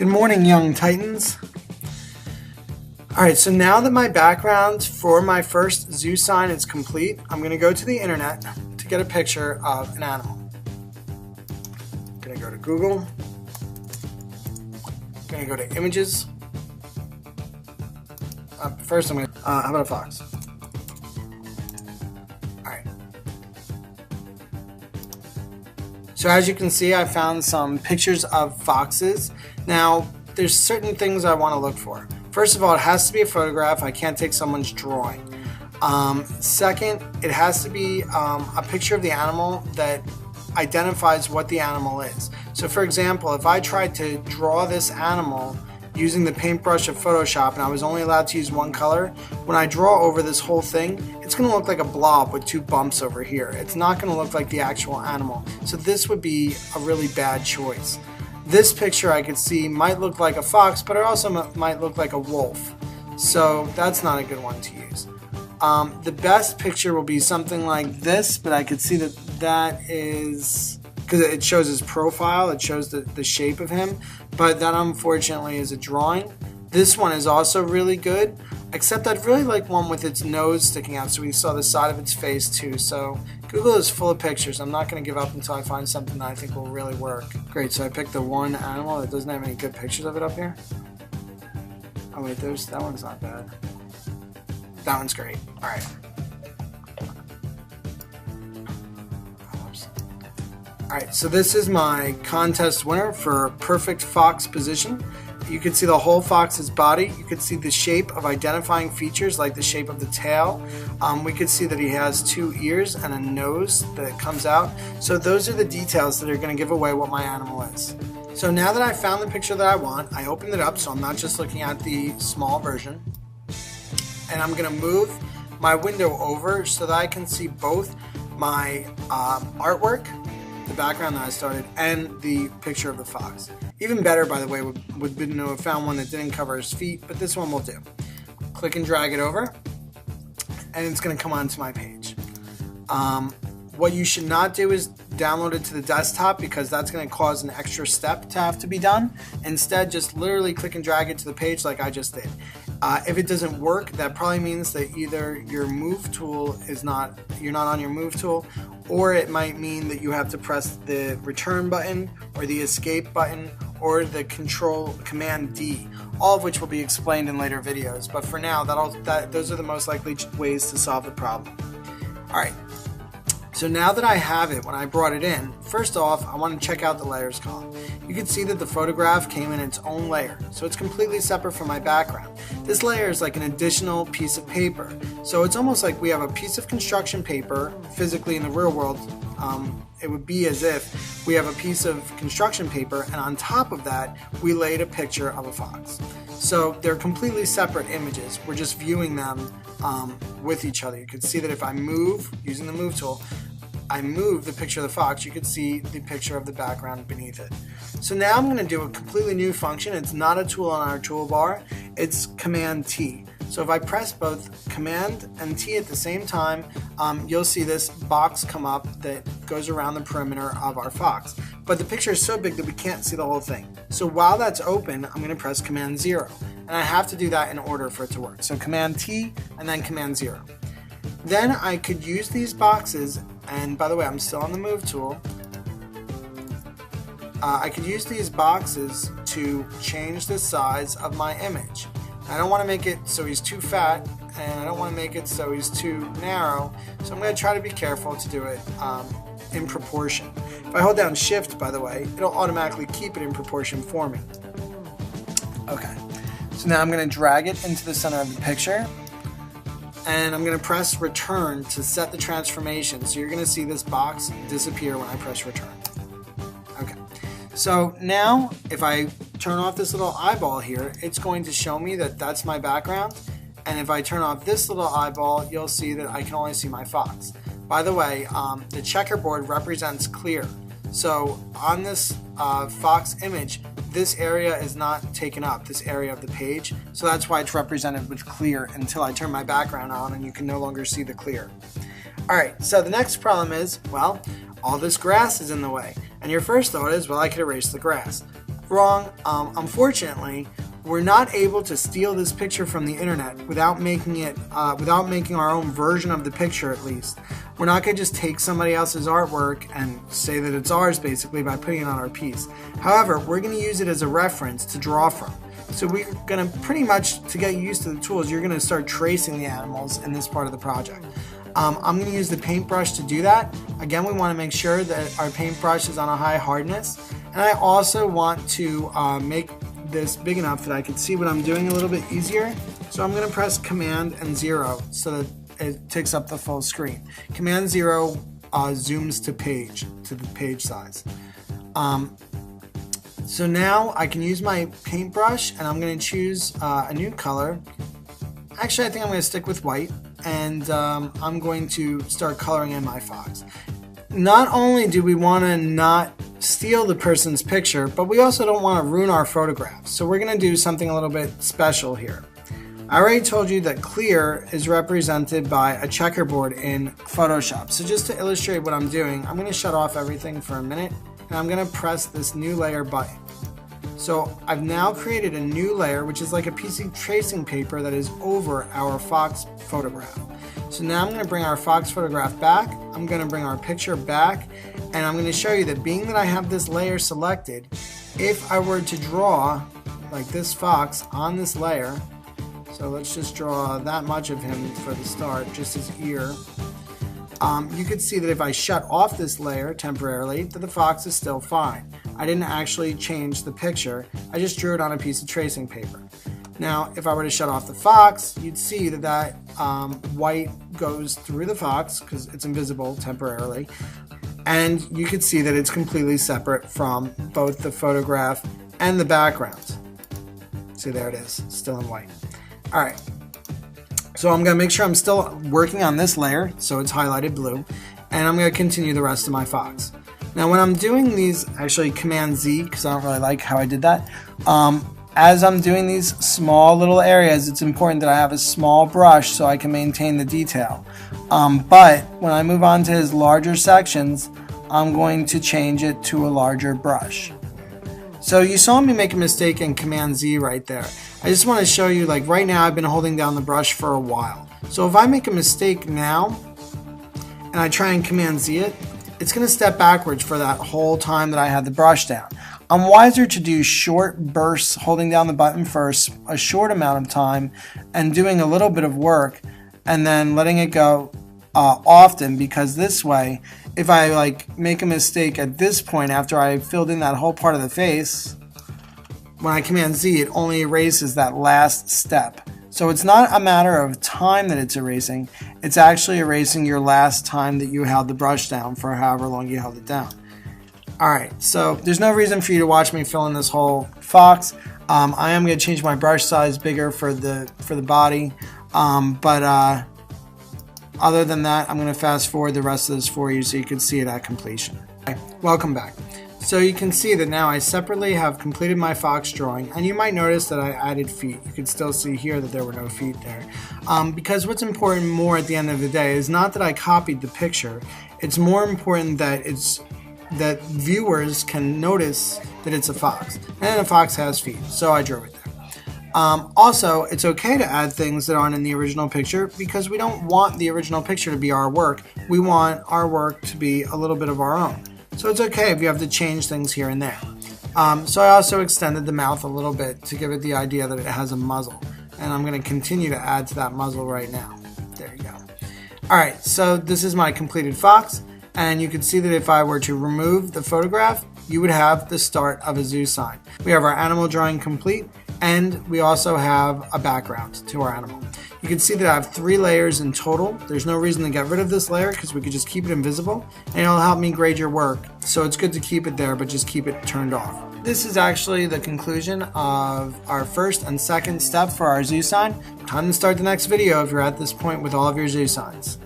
Good morning, young titans. Alright, so now that my background for my first zoo sign is complete, I'm going to go to the internet to get a picture of an animal. I'm going to go to Google. I'm going to go to images. First I'm going to, how about a fox? Alright. So as you can see, I found some pictures of foxes. Now, there's certain things I want to look for. First of all, it has to be a photograph. I can't take someone's drawing. Second, it has to be a picture of the animal that identifies what the animal is. So for example, if I tried to draw this animal using the paintbrush of Photoshop and I was only allowed to use one color, when I draw over this whole thing, it's going to look like a blob with two bumps over here. It's not going to look like the actual animal. So this would be a really bad choice. This picture I could see might look like a fox, but it also might look like a wolf. So that's not a good one to use. The best picture will be something like this, but I could see that that is, because it shows his profile, it shows the shape of him, but that unfortunately is a drawing. This one is also really good, except I'd really like one with its nose sticking out so we saw the side of its face too. So Google is full of pictures. I'm not going to give up until I find something that I think will really work. Great, so I picked the one animal that doesn't have any good pictures of it up here. Oh wait, that one's not bad. That one's great. Alright. Alright, so this is my contest winner for perfect fox position. You can see the whole fox's body. You can see the shape of identifying features like the shape of the tail. We could see that he has two ears and a nose that comes out. So those are the details that are going to give away what my animal is. So now that I found the picture that I want, I opened it up so I'm not just looking at the small version. And I'm going to move my window over so that I can see both my artwork, the background that I started, and the picture of the fox. Even better, by the way, would be to have found one that didn't cover his feet, but this one will do. Click and drag it over, and it's going to come onto my page. What you should not do is download it to the desktop because that's going to cause an extra step to have to be done. Instead, just literally click and drag it to the page like I just did. If it doesn't work, that probably means that either your move tool is you're not on your move tool, or it might mean that you have to press the return button or the escape button or the command D, all of which will be explained in later videos. But for now, those are the most likely ways to solve the problem. Alright, so now that I have it, when I brought it in, first off, I want to check out the layers column. You can see that the photograph came in its own layer, so it's completely separate from my background. This layer is like an additional piece of paper. So it's almost like we have a piece of construction paper physically in the real world. It would be as if we have a piece of construction paper, and on top of that, we laid a picture of a fox. So they're completely separate images. We're just viewing them with each other. You can see that if I move, using the move tool, I move the picture of the fox, you can see the picture of the background beneath it. So now I'm going to do a completely new function. It's not a tool on our toolbar, it's Command T. So if I press both Command and T at the same time, you'll see this box come up that goes around the perimeter of our fox. But the picture is so big that we can't see the whole thing. So while that's open, I'm going to press Command 0. And I have to do that in order for it to work. So Command T and then Command 0. Then I could use these boxes, and by the way, I'm still on the move tool. I could use these boxes to change the size of my image. I don't want to make it so he's too fat, and I don't want to make it so he's too narrow, so I'm going to try to be careful to do it in proportion. If I hold down Shift, by the way, it'll automatically keep it in proportion for me. Okay, so now I'm going to drag it into the center of the picture, and I'm going to press Return to set the transformation. So you're going to see this box disappear when I press Return. Okay, so now if I turn off this little eyeball here, it's going to show me that that's my background. And if I turn off this little eyeball, you'll see that I can only see my fox. By the way, the checkerboard represents clear. So on this fox image, this area is not taken up, this area of the page. So that's why it's represented with clear until I turn my background on and you can no longer see the clear. Alright, so the next problem is, well, all this grass is in the way. And your first thought is, well, I could erase the grass. wrong. Unfortunately, we're not able to steal this picture from the internet without making our own version of the picture at least. We're not going to just take somebody else's artwork and say that it's ours basically by putting it on our piece. However, we're going to use it as a reference to draw from. So we're going to pretty much, to get used to the tools, you're going to start tracing the animals in this part of the project. I'm going to use the paintbrush to do that. Again, we want to make sure that our paintbrush is on a high hardness. And I also want to make this big enough that I can see what I'm doing a little bit easier. So I'm going to press Command and 0 so that it takes up the full screen. Command 0 zooms to the page size. So now I can use my paintbrush and I'm going to choose a new color. Actually, I think I'm going to stick with white, and I'm going to start coloring in my fox. Not only do we want to not steal the person's picture, but we also don't want to ruin our photographs. So we're going to do something a little bit special here. I already told you that clear is represented by a checkerboard in Photoshop. So just to illustrate what I'm doing, I'm going to shut off everything for a minute, and I'm going to press this new layer button. So I've now created a new layer, which is like a piece of tracing paper that is over our fox photograph. So now I'm going to bring our fox photograph back, I'm going to bring our picture back, and I'm going to show you that being that I have this layer selected, if I were to draw like this fox on this layer, so let's just draw that much of him for the start, just his ear. You could see that if I shut off this layer temporarily, that the fox is still fine. I didn't actually change the picture, I just drew it on a piece of tracing paper. Now, if I were to shut off the fox, you'd see that white goes through the fox because it's invisible temporarily, and you could see that it's completely separate from both the photograph and the background. See, there it is, still in white. All right. So I'm going to make sure I'm still working on this layer, so it's highlighted blue, and I'm going to continue the rest of my fox. Now when I'm doing these, actually Command Z, because I don't really like how I did that, as I'm doing these small little areas, it's important that I have a small brush so I can maintain the detail. But when I move on to his larger sections, I'm going to change it to a larger brush. So you saw me make a mistake in Command Z right there. I just want to show you, like right now I've been holding down the brush for a while. So if I make a mistake now and I try and Command Z it, it's going to step backwards for that whole time that I had the brush down. I'm wiser to do short bursts holding down the button for a short amount of time and doing a little bit of work and then letting it go often, because this way if I like make a mistake at this point after I filled in that whole part of the face, when I Command Z, it only erases that last step. So it's not a matter of time that it's erasing, it's actually erasing your last time that you held the brush down for however long you held it down. Alright, so there's no reason for you to watch me fill in this whole fox. I am going to change my brush size bigger for the body, but other than that, I'm going to fast forward the rest of this for you so you can see it at completion. Okay, welcome back. So you can see that now I separately have completed my fox drawing, and you might notice that I added feet. You can still see here that there were no feet there. Because what's important more at the end of the day is not that I copied the picture, it's more important that that viewers can notice that it's a fox, and a fox has feet, so I drew it there. Also, it's okay to add things that aren't in the original picture because we don't want the original picture to be our work. We want our work to be a little bit of our own. So it's okay if you have to change things here and there. So I also extended the mouth a little bit to give it the idea that it has a muzzle. And I'm going to continue to add to that muzzle right now. There you go. Alright, so this is my completed fox. And you can see that if I were to remove the photograph, you would have the start of a zoo sign. We have our animal drawing complete, and we also have a background to our animal. You can see that I have 3 layers in total. There's no reason to get rid of this layer because we could just keep it invisible, and it'll help me grade your work. So it's good to keep it there, but just keep it turned off. This is actually the conclusion of our first and second step for our zoo sign. Time to start the next video if you're at this point with all of your zoo signs.